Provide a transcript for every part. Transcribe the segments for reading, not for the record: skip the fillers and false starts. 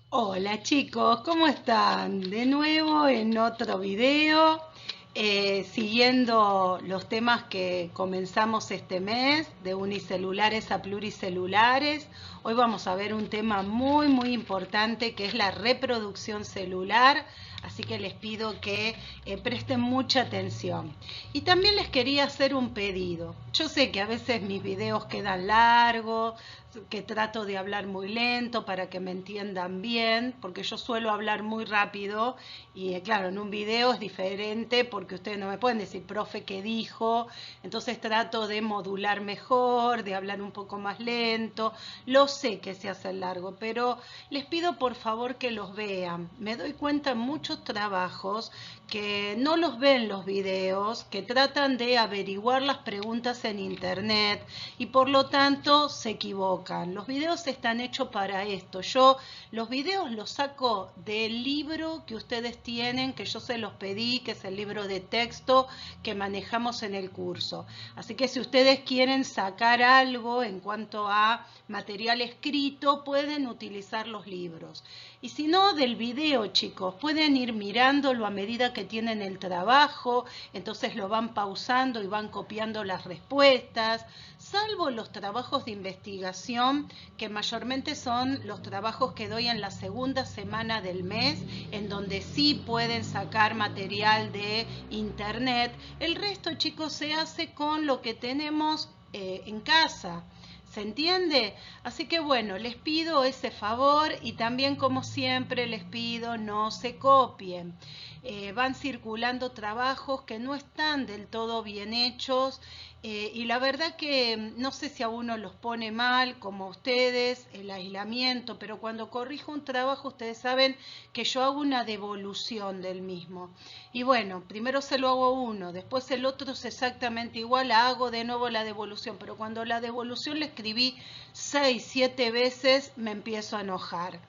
Hola chicos, ¿cómo están? De nuevo en otro video, siguiendo los temas que comenzamos este mes, de unicelulares a pluricelulares. Hoy vamos a ver un tema muy importante que es la reproducción celular, así que les pido que presten mucha atención. Y también les quería hacer un pedido. Yo sé que a veces mis videos quedan largos, que trato de hablar muy lento para que me entiendan bien, porque yo suelo hablar muy rápido y claro, en un video es diferente porque ustedes no me pueden decir, profe, ¿qué dijo? Entonces trato de modular mejor, de hablar un poco más lento. Lo sé que se hace largo, pero les pido por favor que los vean. Me doy cuenta en muchos trabajos que no los ven los videos, que tratan de averiguar las preguntas en internet y por lo tanto se equivocan. Los videos están hechos para esto. Yo los videos los saco del libro que ustedes tienen, que yo se los pedí, que es el libro de texto que manejamos en el curso. Así que si ustedes quieren sacar algo en cuanto a material escrito, pueden utilizar los libros. Y si no, del video, chicos, pueden ir mirándolo a medida que tienen el trabajo, entonces lo van pausando y van copiando las respuestas, salvo los trabajos de investigación, que mayormente son los trabajos que doy en la segunda semana del mes, en donde sí pueden sacar material de internet. El resto, chicos, se hace con lo que tenemos en casa. ¿Se entiende? Así que bueno, les pido ese favor y también como siempre les pido no se copien. Van circulando trabajos que no están del todo bien hechos y la verdad que no sé si a uno los pone mal, como a ustedes, el aislamiento, pero cuando corrijo un trabajo ustedes saben que yo hago una devolución del mismo. Y bueno, primero se lo hago a uno, después el otro es exactamente igual, hago de nuevo la devolución, pero cuando la devolución la escribí 6, 7 veces me empiezo a enojar.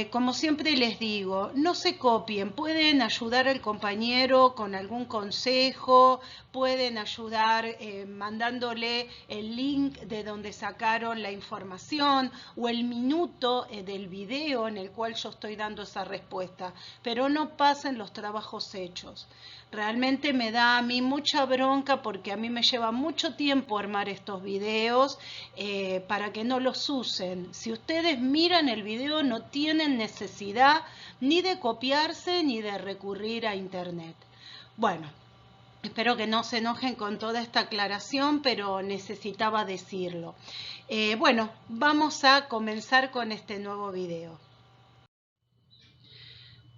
Como siempre les digo, no se copien, pueden ayudar al compañero con algún consejo, pueden ayudar mandándole el link de donde sacaron la información o el minuto del video en el cual yo estoy dando esa respuesta, pero no pasen los trabajos hechos. Realmente me da a mí mucha bronca porque a mí me lleva mucho tiempo armar estos videos para que no los usen. Si ustedes miran el video no tienen necesidad ni de copiarse ni de recurrir a internet. Bueno, espero que no se enojen con toda esta aclaración, pero necesitaba decirlo. Bueno, vamos a comenzar con este nuevo video.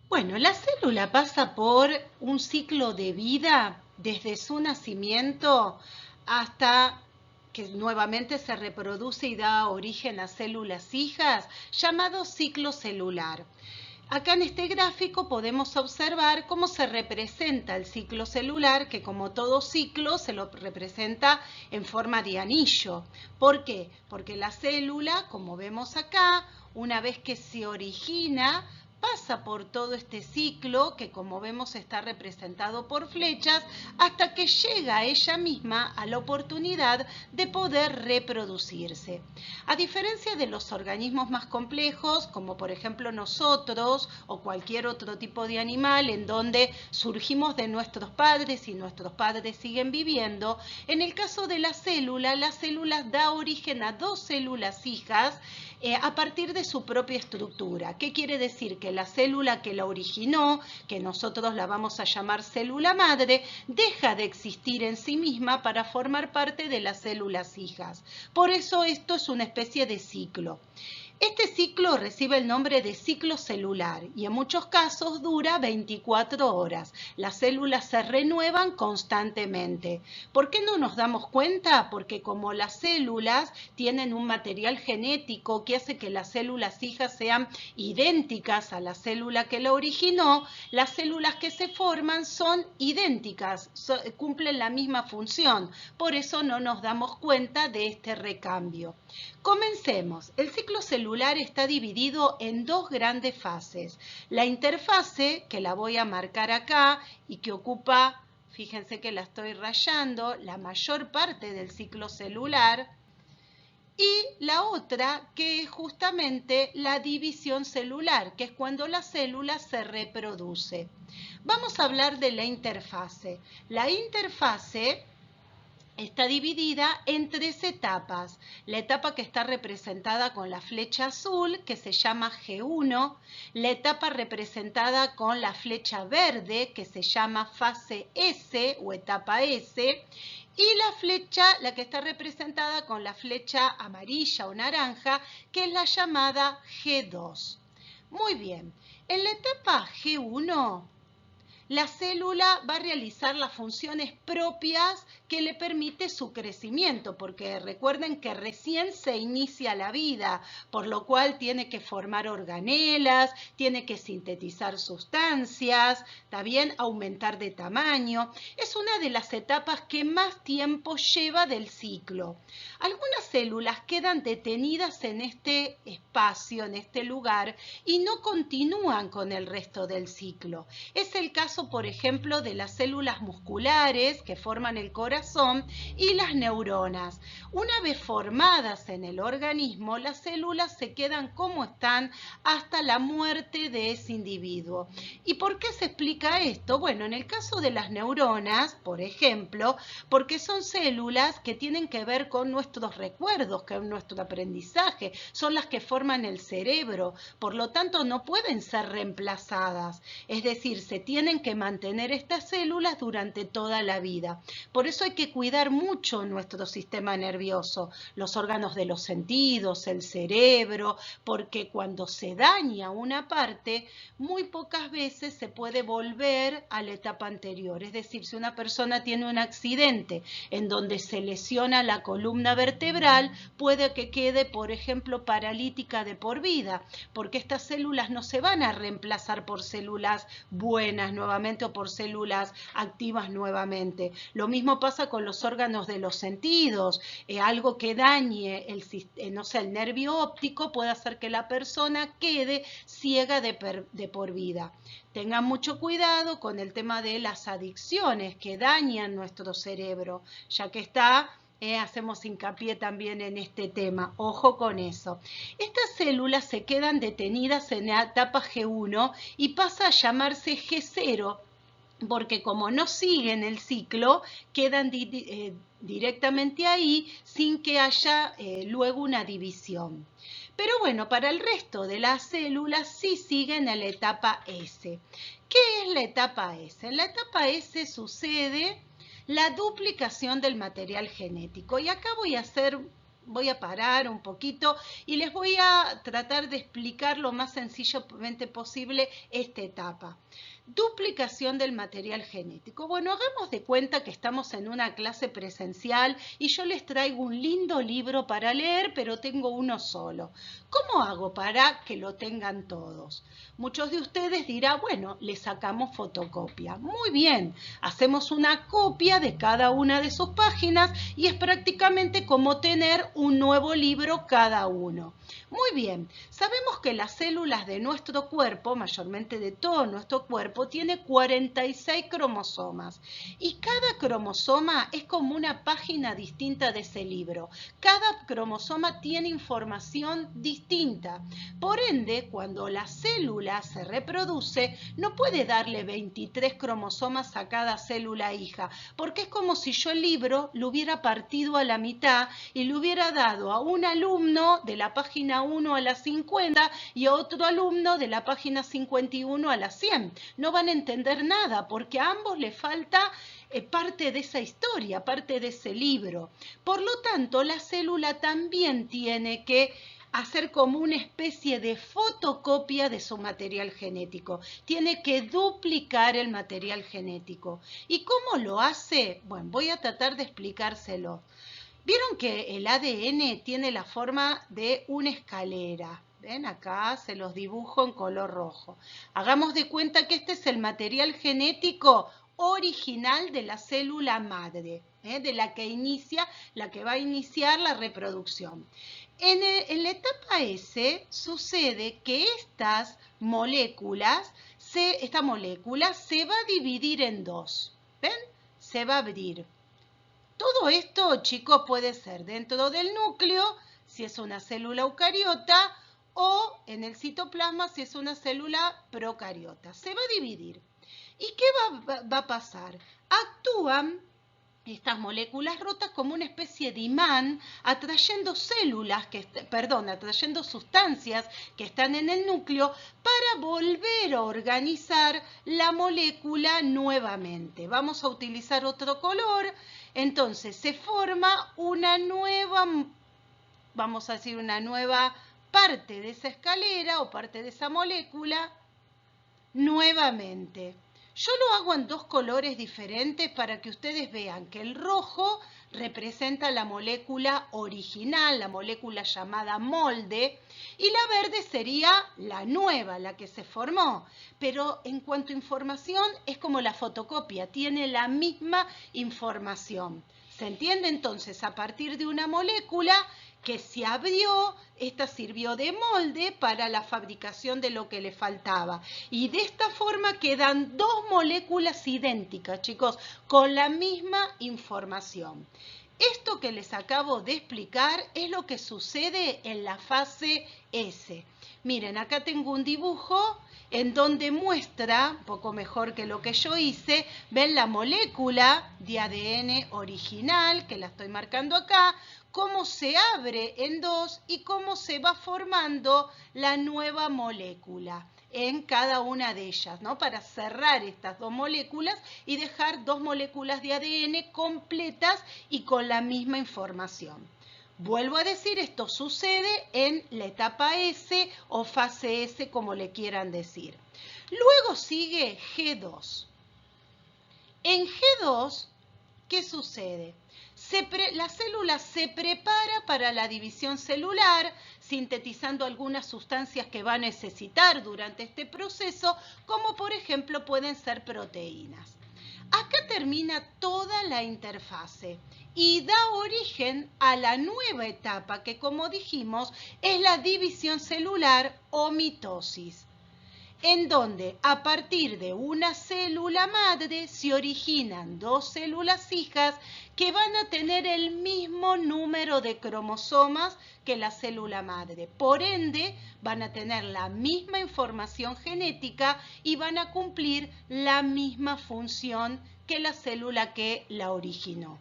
Bueno, la célula pasa por un ciclo de vida desde su nacimiento hasta que nuevamente se reproduce y da origen a células hijas, llamado ciclo celular. Acá en este gráfico podemos observar cómo se representa el ciclo celular, que como todo ciclo se lo representa en forma de anillo. ¿Por qué? Porque la célula, como vemos acá, una vez que se origina, pasa por todo este ciclo que como vemos está representado por flechas hasta que llega ella misma a la oportunidad de poder reproducirse. A diferencia de los organismos más complejos, como por ejemplo nosotros o cualquier otro tipo de animal en donde surgimos de nuestros padres y nuestros padres siguen viviendo, en el caso de la célula da origen a dos células hijas a partir de su propia estructura. ¿Qué quiere decir? Que la célula que la originó, que nosotros la vamos a llamar célula madre, deja de existir en sí misma para formar parte de las células hijas. Por eso esto es una especie de ciclo. Este ciclo recibe el nombre de ciclo celular y en muchos casos dura 24 horas. Las células se renuevan constantemente. ¿Por qué no nos damos cuenta? Porque como las células tienen un material genético que hace que las células hijas sean idénticas a la célula que la originó, las células que se forman son idénticas, cumplen la misma función. Por eso no nos damos cuenta de este recambio. Comencemos. El ciclo celular está dividido en dos grandes fases. La interfase, que la voy a marcar acá y que ocupa, fíjense que la estoy rayando, la mayor parte del ciclo celular. Y la otra, que es justamente la división celular, que es cuando la célula se reproduce. Vamos a hablar de la interfase. La interfase está dividida en 3 etapas. La etapa que está representada con la flecha azul, que se llama G1, la etapa representada con la flecha verde, que se llama fase S o etapa S, y la que está representada con la flecha amarilla o naranja, que es la llamada G2. Muy bien, en la etapa G1, la célula va a realizar las funciones propias que le permite su crecimiento, porque recuerden que recién se inicia la vida, por lo cual tiene que formar organelas, tiene que sintetizar sustancias, también aumentar de tamaño. Es una de las etapas que más tiempo lleva del ciclo. Algunas células quedan detenidas en este espacio, en este lugar, y no continúan con el resto del ciclo. Es el caso, por ejemplo, de las células musculares que forman el corazón y las neuronas. Una vez formadas en el organismo, las células se quedan como están hasta la muerte de ese individuo. ¿Y por qué se explica esto? Bueno, en el caso de las neuronas, por ejemplo, porque son células que tienen que ver con nuestros recuerdos, con nuestro aprendizaje, son las que forman el cerebro, por lo tanto no pueden ser reemplazadas, es decir, se tienen que mantener estas células durante toda la vida. Por eso hay que cuidar mucho nuestro sistema nervioso, los órganos de los sentidos, el cerebro, porque cuando se daña una parte, muy pocas veces se puede volver a la etapa anterior. Es decir, si una persona tiene un accidente en donde se lesiona la columna vertebral, puede que quede, por ejemplo, paralítica de por vida, porque estas células no se van a reemplazar por células buenas nuevamente o por células activas nuevamente. Lo mismo pasa con los órganos de los sentidos. Algo que dañe el nervio óptico puede hacer que la persona quede ciega de por vida. Tengan mucho cuidado con el tema de las adicciones que dañan nuestro cerebro, ya que hacemos hincapié también en este tema. Ojo con eso. Estas células se quedan detenidas en la etapa G1 y pasa a llamarse G0, porque como no siguen el ciclo, quedan directamente ahí sin que haya luego una división. Pero bueno, para el resto de las células sí siguen a la etapa S. ¿Qué es la etapa S? En la etapa S sucede la duplicación del material genético. Y acá voy a parar un poquito y les voy a tratar de explicar lo más sencillamente posible esta etapa. Duplicación del material genético. Bueno, hagamos de cuenta que estamos en una clase presencial y yo les traigo un lindo libro para leer, pero tengo uno solo. ¿Cómo hago para que lo tengan todos? Muchos de ustedes dirán, bueno, le sacamos fotocopia. Muy bien, hacemos una copia de cada una de sus páginas y es prácticamente como tener un nuevo libro cada uno. Muy bien, sabemos que las células de nuestro cuerpo, mayormente de todo nuestro cuerpo, tiene 46 cromosomas y cada cromosoma es como una página distinta de ese libro. Cada cromosoma tiene información distinta. Por ende, cuando la célula se reproduce, no puede darle 23 cromosomas a cada célula hija, porque es como si yo el libro lo hubiera partido a la mitad y le hubiera dado a un alumno de la página 1 a la 50 y a otro alumno de la página 51 a la 100. No van a entender nada porque a ambos les falta parte de esa historia, parte de ese libro. Por lo tanto, la célula también tiene que hacer como una especie de fotocopia de su material genético. Tiene que duplicar el material genético. ¿Y cómo lo hace? Bueno, voy a tratar de explicárselo. ¿Vieron que el ADN tiene la forma de una escalera? ¿Ven? Acá se los dibujo en color rojo. Hagamos de cuenta que este es el material genético original de la célula madre, de la que va a iniciar la reproducción. En la etapa S sucede que esta molécula se va a dividir en dos. ¿Ven? Se va a abrir. Todo esto, chicos, puede ser dentro del núcleo, si es una célula eucariota, o en el citoplasma si es una célula procariota. Se va a dividir. ¿Y qué va a pasar? Actúan estas moléculas rotas como una especie de imán, atrayendo atrayendo sustancias que están en el núcleo para volver a organizar la molécula nuevamente. Vamos a utilizar otro color, entonces se forma una nueva, vamos a decir una nueva parte de esa escalera o parte de esa molécula nuevamente. Yo lo hago en dos colores diferentes para que ustedes vean que el rojo representa la molécula original, la molécula llamada molde, y la verde sería la nueva, la que se formó. Pero en cuanto a información, es como la fotocopia, tiene la misma información. ¿Se entiende? Entonces, a partir de una molécula que se abrió, esta sirvió de molde para la fabricación de lo que le faltaba. Y de esta forma quedan dos moléculas idénticas, chicos, con la misma información. Esto que les acabo de explicar es lo que sucede en la fase S. Miren, acá tengo un dibujo en donde muestra, un poco mejor que lo que yo hice, ven la molécula de ADN original, que la estoy marcando acá, cómo se abre en dos y cómo se va formando la nueva molécula en cada una de ellas, ¿no? Para cerrar estas dos moléculas y dejar dos moléculas de ADN completas y con la misma información. Vuelvo a decir, esto sucede en la etapa S o fase S, como le quieran decir. Luego sigue G2. En G2, ¿qué sucede? La célula se prepara para la división celular, sintetizando algunas sustancias que va a necesitar durante este proceso, como por ejemplo pueden ser proteínas. Acá termina toda la interfase y da origen a la nueva etapa que, como dijimos, es la división celular o mitosis, en donde a partir de una célula madre se originan dos células hijas que van a tener el mismo número de cromosomas que la célula madre. Por ende, van a tener la misma información genética y van a cumplir la misma función que la célula que la originó.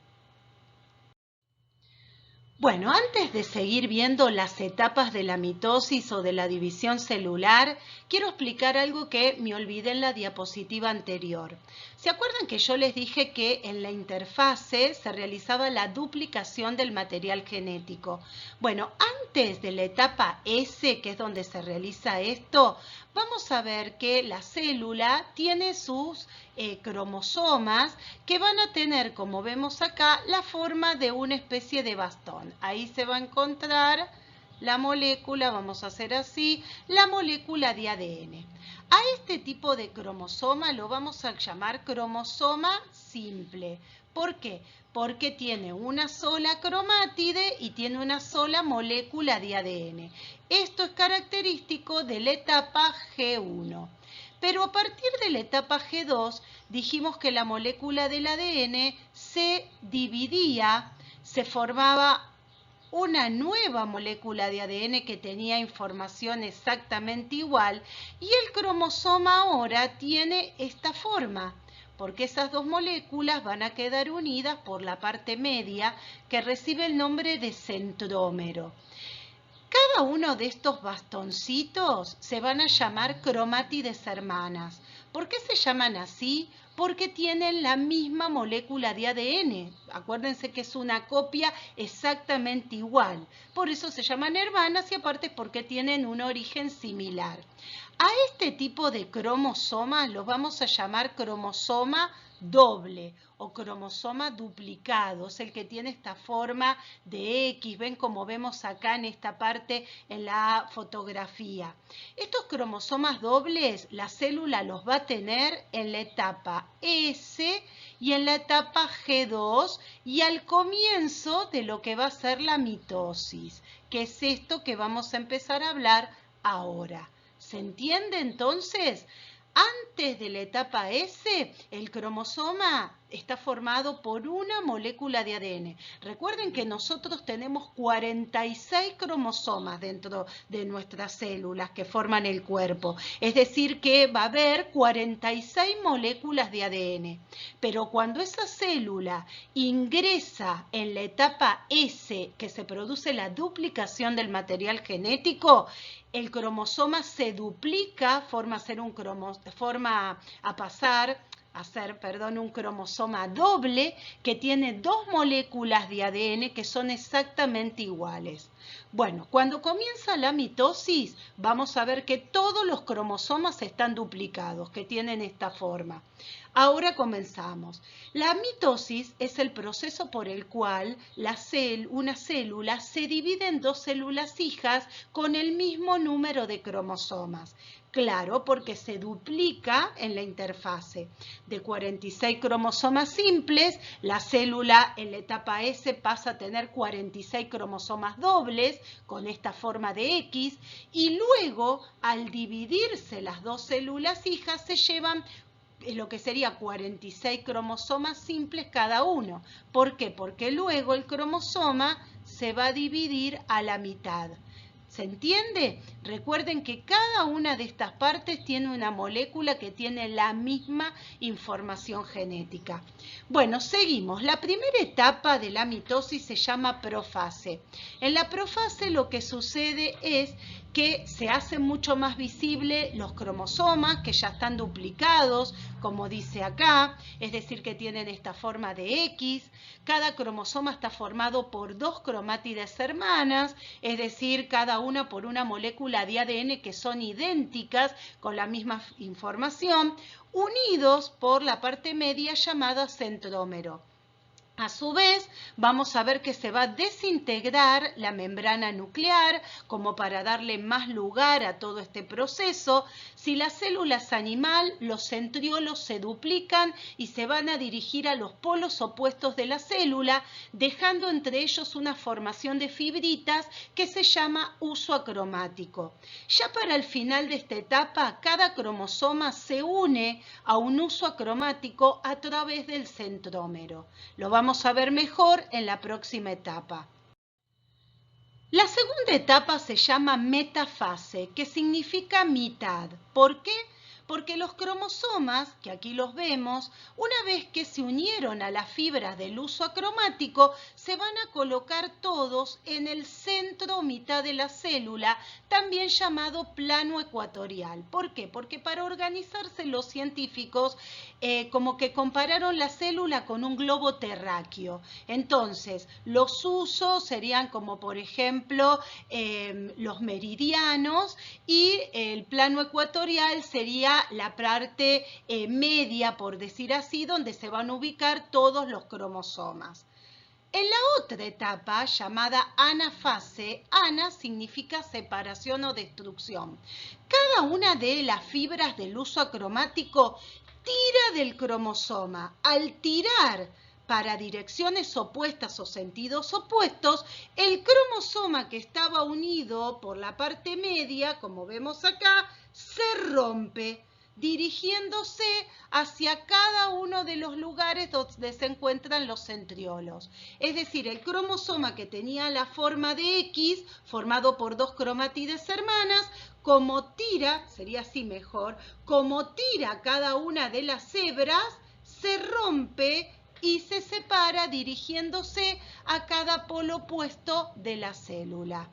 Bueno, antes de seguir viendo las etapas de la mitosis o de la división celular, quiero explicar algo que me olvidé en la diapositiva anterior. ¿Se acuerdan que yo les dije que en la interfase se realizaba la duplicación del material genético? Bueno, antes de la etapa S, que es donde se realiza esto, vamos a ver que la célula tiene sus cromosomas que van a tener, como vemos acá, la forma de una especie de bastón. Ahí se va a encontrar la molécula, vamos a hacer así, la molécula de ADN. A este tipo de cromosoma lo vamos a llamar cromosoma simple. ¿Por qué? Porque tiene una sola cromátide y tiene una sola molécula de ADN. Esto es característico de la etapa G1. Pero a partir de la etapa G2 dijimos que la molécula del ADN se dividía, se formaba una nueva molécula de ADN que tenía información exactamente igual y el cromosoma ahora tiene esta forma, porque esas dos moléculas van a quedar unidas por la parte media que recibe el nombre de centrómero. Cada uno de estos bastoncitos se van a llamar cromátides hermanas. ¿Por qué se llaman así? Porque tienen la misma molécula de ADN. Acuérdense que es una copia exactamente igual. Por eso se llaman hermanas y aparte porque tienen un origen similar. A este tipo de cromosomas los vamos a llamar cromosoma doble o cromosoma duplicado, es el que tiene esta forma de X, ven como vemos acá en esta parte en la fotografía. Estos cromosomas dobles la célula los va a tener en la etapa S y en la etapa G2 y al comienzo de lo que va a ser la mitosis, que es esto que vamos a empezar a hablar ahora. ¿Se entiende entonces? Antes de la etapa S, el cromosoma está formado por una molécula de ADN. Recuerden que nosotros tenemos 46 cromosomas dentro de nuestras células que forman el cuerpo. Es decir, que va a haber 46 moléculas de ADN. Pero cuando esa célula ingresa en la etapa S, que se produce la duplicación del material genético, el cromosoma se duplica, forma a ser un cromosoma doble que tiene dos moléculas de ADN que son exactamente iguales. Bueno, cuando comienza la mitosis, vamos a ver que todos los cromosomas están duplicados, que tienen esta forma. Ahora comenzamos. La mitosis es el proceso por el cual una célula se divide en dos células hijas con el mismo número de cromosomas. Claro, porque se duplica en la interfase. De 46 cromosomas simples, la célula en la etapa S pasa a tener 46 cromosomas dobles con esta forma de X y luego, al dividirse las dos células hijas, se llevan lo que sería 46 cromosomas simples cada uno. ¿Por qué? Porque luego el cromosoma se va a dividir a la mitad. ¿Se entiende? Recuerden que cada una de estas partes tiene una molécula que tiene la misma información genética. Bueno, seguimos. La primera etapa de la mitosis se llama profase. En la profase lo que sucede es que se hacen mucho más visibles los cromosomas que ya están duplicados, como dice acá, es decir, que tienen esta forma de X. Cada cromosoma está formado por dos cromátides hermanas, es decir, cada una por una molécula de ADN que son idénticas con la misma información, unidos por la parte media llamada centrómero. A su vez, vamos a ver que se va a desintegrar la membrana nuclear como para darle más lugar a todo este proceso. Si la célula es animal, los centriolos se duplican y se van a dirigir a los polos opuestos de la célula, dejando entre ellos una formación de fibritas que se llama uso acromático. Ya para el final de esta etapa, cada cromosoma se une a un uso acromático a través del centrómero. Lo vamos a ver mejor en la próxima etapa. La segunda etapa se llama metafase, que significa mitad. ¿Por qué? Porque los cromosomas, que aquí los vemos, una vez que se unieron a las fibras del uso acromático, se van a colocar todos en el centro o mitad de la célula, también llamado plano ecuatorial. ¿Por qué? Porque para organizarse los científicos como que compararon la célula con un globo terráqueo. Entonces, los usos serían como, por ejemplo, los meridianos y el plano ecuatorial sería la parte media, por decir así, donde se van a ubicar todos los cromosomas. En la otra etapa, llamada anafase, ana significa separación o destrucción. Cada una de las fibras del uso acromático tira del cromosoma. Al tirar para direcciones opuestas o sentidos opuestos, el cromosoma que estaba unido por la parte media, como vemos acá, se rompe, dirigiéndose hacia cada uno de los lugares donde se encuentran los centriolos. Es decir, el cromosoma que tenía la forma de X, formado por dos cromátides hermanas, como tira, sería así mejor, como tira cada una de las hebras, se rompe y se separa dirigiéndose a cada polo opuesto de la célula.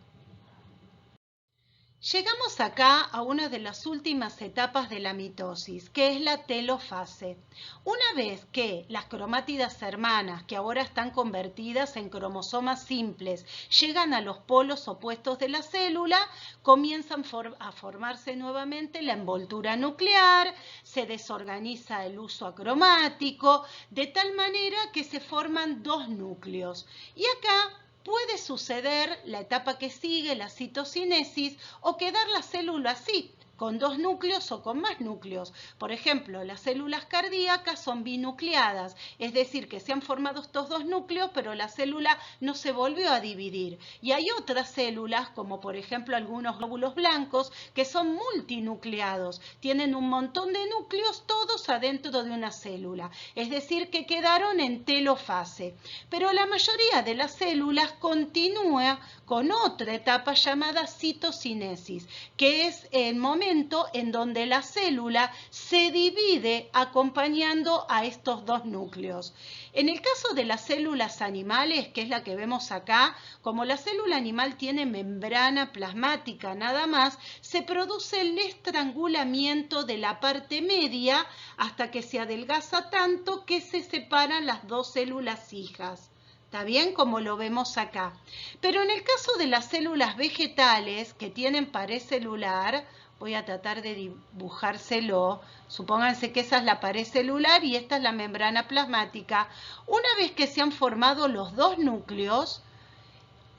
Llegamos acá a una de las últimas etapas de la mitosis, que es la telofase. Una vez que las cromátidas hermanas, que ahora están convertidas en cromosomas simples, llegan a los polos opuestos de la célula, comienzan a formarse nuevamente la envoltura nuclear, se desorganiza el uso acromático, de tal manera que se forman dos núcleos. Y acá puede suceder la etapa que sigue, la citocinesis, o quedar la célula así, con 2 núcleos o con más núcleos. Por ejemplo, las células cardíacas son binucleadas, es decir, que se han formado estos 2 núcleos, pero la célula no se volvió a dividir. Y hay otras células, como por ejemplo algunos glóbulos blancos, que son multinucleados, tienen un montón de núcleos todos adentro de una célula, es decir, que quedaron en telofase. Pero la mayoría de las células continúa con otra etapa llamada citocinesis, que es el momento en donde la célula se divide acompañando a estos 2 núcleos. En el caso de las células animales, que es la que vemos acá, como la célula animal tiene membrana plasmática nada más, se produce el estrangulamiento de la parte media hasta que se adelgaza tanto que se separan las 2 células hijas. ¿Está bien? Como lo vemos acá. Pero en el caso de las células vegetales que tienen pared celular, voy a tratar de dibujárselo. Supónganse que esa es la pared celular y esta es la membrana plasmática. Una vez que se han formado los 2 núcleos,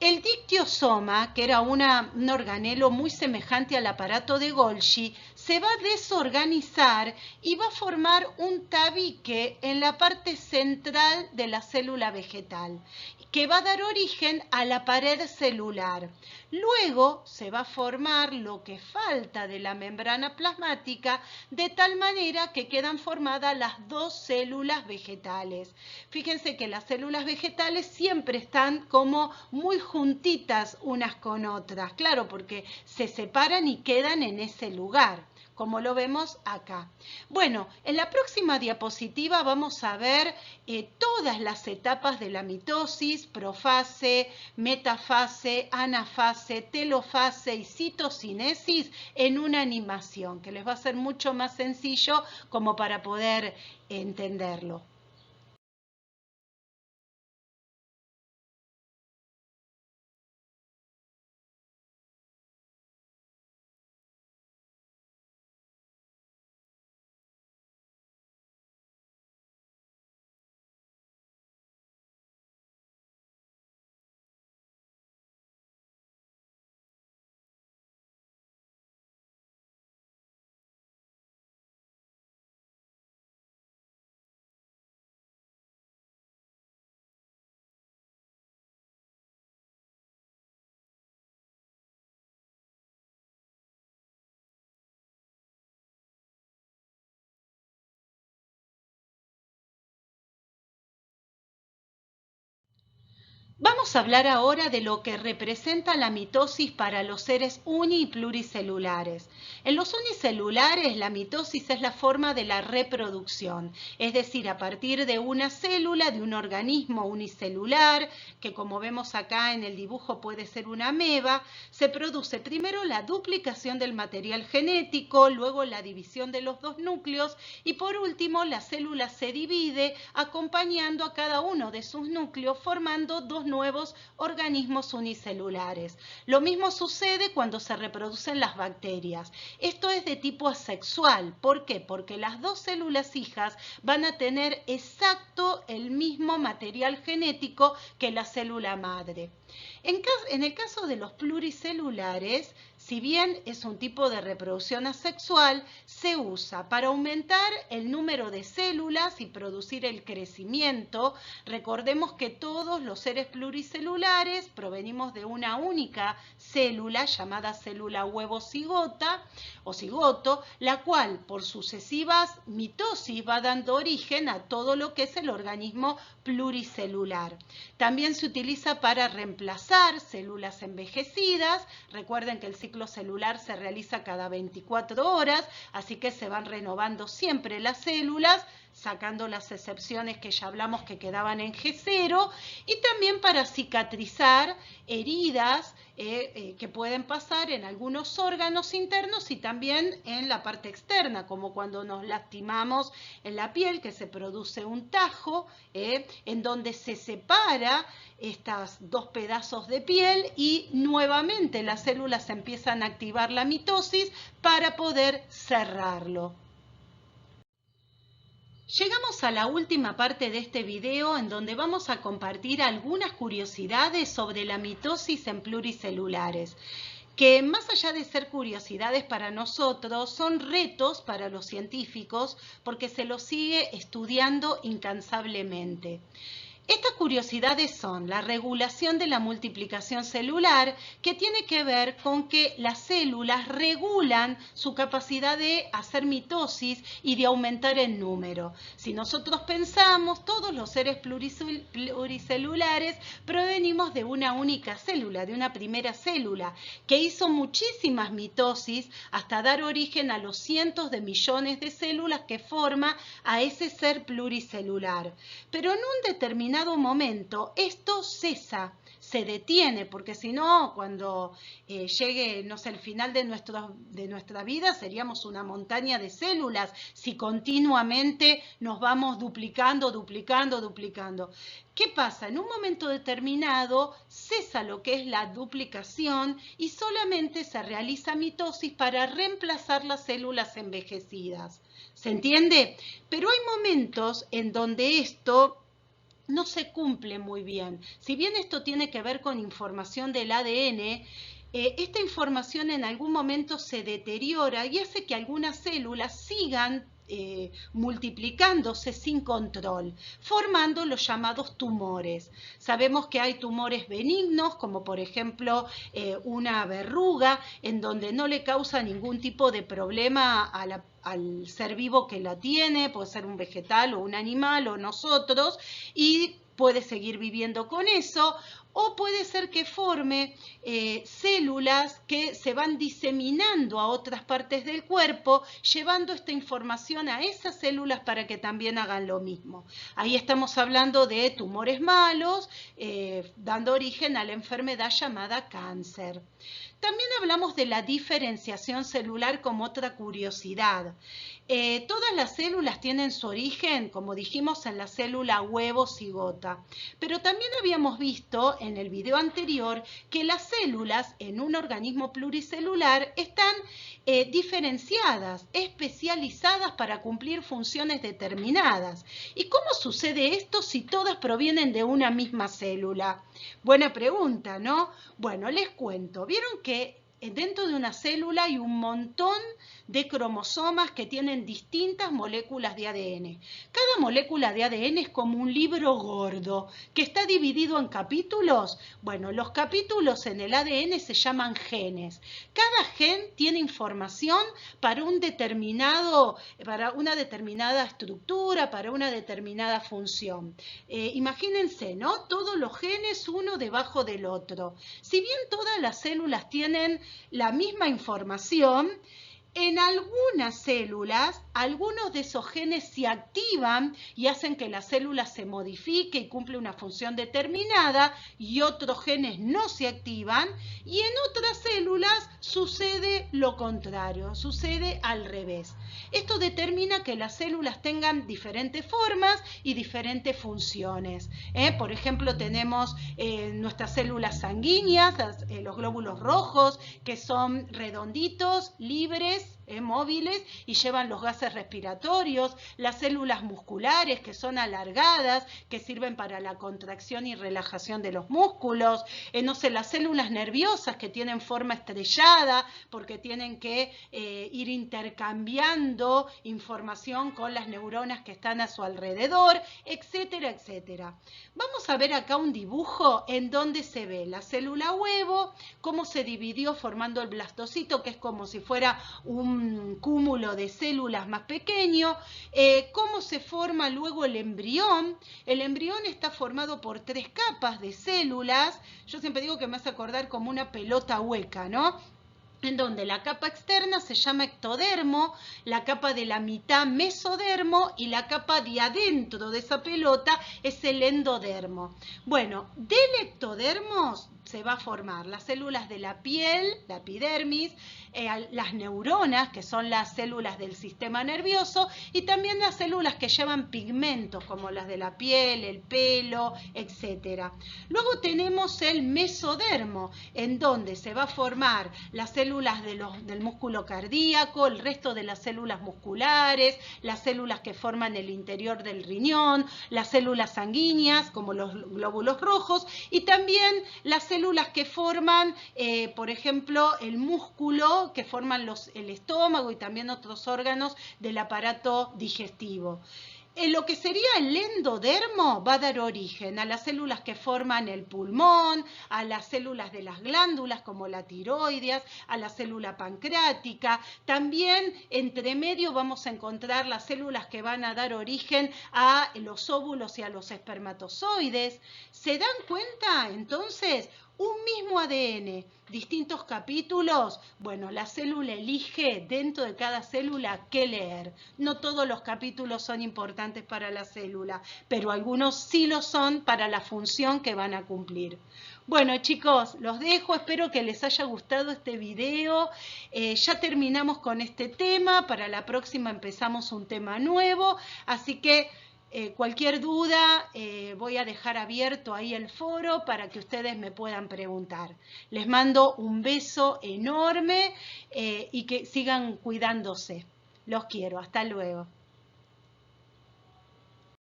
el dictiosoma, que era un organelo muy semejante al aparato de Golgi, se va a desorganizar y va a formar un tabique en la parte central de la célula vegetal, que va a dar origen a la pared celular. Luego se va a formar lo que falta de la membrana plasmática, de tal manera que quedan formadas las 2 células vegetales. Fíjense que las células vegetales siempre están como muy juntitas unas con otras, claro, porque se separan y quedan en ese lugar, como lo vemos acá. Bueno, en la próxima diapositiva vamos a ver todas las etapas de la mitosis, profase, metafase, anafase, telofase y citocinesis en una animación, que les va a ser mucho más sencillo como para poder entenderlo. Vamos a hablar ahora de lo que representa la mitosis para los seres uni y pluricelulares. En los unicelulares, la mitosis es la forma de la reproducción, es decir, a partir de una célula, de un organismo unicelular, que como vemos acá en el dibujo puede ser una ameba, se produce primero la duplicación del material genético, luego la división de los 2 núcleos y por último la célula se divide acompañando a cada uno de sus núcleos formando 2 nuevos organismos unicelulares. Lo mismo sucede cuando se reproducen las bacterias. Esto es de tipo asexual. ¿Por qué? Porque las 2 células hijas van a tener exacto el mismo material genético que la célula madre. En el caso de los pluricelulares, si bien es un tipo de reproducción asexual, se usa para aumentar el número de células y producir el crecimiento. Recordemos que todos los seres pluricelulares provenimos de una única célula llamada célula huevo cigota o cigoto, la cual por sucesivas mitosis va dando origen a todo lo que es el organismo pluricelular. También se utiliza para reemplazar células envejecidas. Recuerden que el ciclo celular se realiza cada 24 horas, así que se van renovando siempre las células, sacando las excepciones que ya hablamos que quedaban en G0, y también para cicatrizar heridas que pueden pasar en algunos órganos internos y también en la parte externa, como cuando nos lastimamos en la piel, que se produce un tajo, en donde se separa estos 2 pedazos de piel y nuevamente las células empiezan a activar la mitosis para poder cerrarlo. Llegamos a la última parte de este video en donde vamos a compartir algunas curiosidades sobre la mitosis en pluricelulares. que más allá de ser curiosidades para nosotros, son retos para los científicos porque se los sigue estudiando incansablemente. Estas curiosidades son la regulación de la multiplicación celular, que tiene que ver con que las células regulan su capacidad de hacer mitosis y de aumentar el número. Si nosotros pensamos, todos los seres pluricelulares provenimos de una única célula, de una primera célula, que hizo muchísimas mitosis hasta dar origen a los cientos de millones de células que forma a ese ser pluricelular. Pero en un determinado momento esto cesa, se detiene, porque si no, cuando llegue, no sé, el final de nuestra vida, seríamos una montaña de células si continuamente nos vamos duplicando. ¿Qué pasa? En un momento determinado cesa lo que es la duplicación y solamente se realiza mitosis para reemplazar las células envejecidas. ¿Se entiende? Pero hay momentos en donde esto no se cumple muy bien. Si bien esto tiene que ver con información del ADN, esta información en algún momento se deteriora y hace que algunas células sigan multiplicándose sin control, formando los llamados tumores. Sabemos que hay tumores benignos, como por ejemplo una verruga, en donde no le causa ningún tipo de problema al ser vivo que la tiene, puede ser un vegetal o un animal o nosotros, y puede seguir viviendo con eso, o puede ser que forme células que se van diseminando a otras partes del cuerpo, llevando esta información a esas células para que también hagan lo mismo. Ahí estamos hablando de tumores malos, dando origen a la enfermedad llamada cáncer. También hablamos de la diferenciación celular como otra curiosidad. Todas las células tienen su origen, como dijimos, en la célula huevo cigota. Pero también habíamos visto en el video anterior que las células en un organismo pluricelular están diferenciadas, especializadas para cumplir funciones determinadas. ¿Y cómo sucede esto si todas provienen de una misma célula? Buena pregunta, ¿no? Bueno, les cuento. ¿Vieron que dentro de una célula hay un montón de cromosomas que tienen distintas moléculas de ADN? Cada molécula de ADN es como un libro gordo que está dividido en capítulos. Bueno, los capítulos en el ADN se llaman genes. Cada gen tiene información para una determinada estructura, para una determinada función. Imagínense, ¿no? Todos los genes uno debajo del otro. Si bien todas las células tienen la misma información, en algunas células, algunos de esos genes se activan y hacen que la célula se modifique y cumple una función determinada, y otros genes no se activan, y en otras células sucede lo contrario, sucede al revés. Esto determina que las células tengan diferentes formas y diferentes funciones. Por ejemplo, tenemos nuestras células sanguíneas, los glóbulos rojos, que son redonditos, libres, móviles y llevan los gases respiratorios, las células musculares que son alargadas, que sirven para la contracción y relajación de los músculos, no sé, las células nerviosas que tienen forma estrellada porque tienen que ir intercambiando información con las neuronas que están a su alrededor, etcétera, etcétera. Vamos a ver acá un dibujo en donde se ve la célula huevo, cómo se dividió formando el blastocito, que es como si fuera un cúmulo de células más pequeño, cómo se forma luego el embrión. El embrión está formado por 3 capas de células. Yo siempre digo que me hace acordar como una pelota hueca, ¿no? En donde la capa externa se llama ectodermo, la capa de la mitad mesodermo y la capa de adentro de esa pelota es el endodermo. Bueno, del ectodermo se va a formar las células de la piel, la epidermis, las neuronas, que son las células del sistema nervioso, y también las células que llevan pigmentos, como las de la piel, el pelo, etc. Luego tenemos el mesodermo, en donde se va a formar las células del músculo cardíaco, el resto de las células musculares, las células que forman el interior del riñón, las células sanguíneas, como los glóbulos rojos, y también las células células que forman, por ejemplo, el músculo, que forman el estómago y también otros órganos del aparato digestivo. Lo que sería el endodermo va a dar origen a las células que forman el pulmón, a las células de las glándulas como la tiroides, a la célula pancreática. También entre medio vamos a encontrar las células que van a dar origen a los óvulos y a los espermatozoides. ¿Se dan cuenta entonces? Un mismo ADN, distintos capítulos. Bueno, la célula elige dentro de cada célula qué leer. No todos los capítulos son importantes para la célula, pero algunos sí lo son para la función que van a cumplir. Bueno, chicos, los dejo. Espero que les haya gustado este video. Ya terminamos con este tema. Para la próxima empezamos un tema nuevo. Así que cualquier duda, voy a dejar abierto ahí el foro para que ustedes me puedan preguntar. Les mando un beso enorme y que sigan cuidándose. Los quiero. Hasta luego.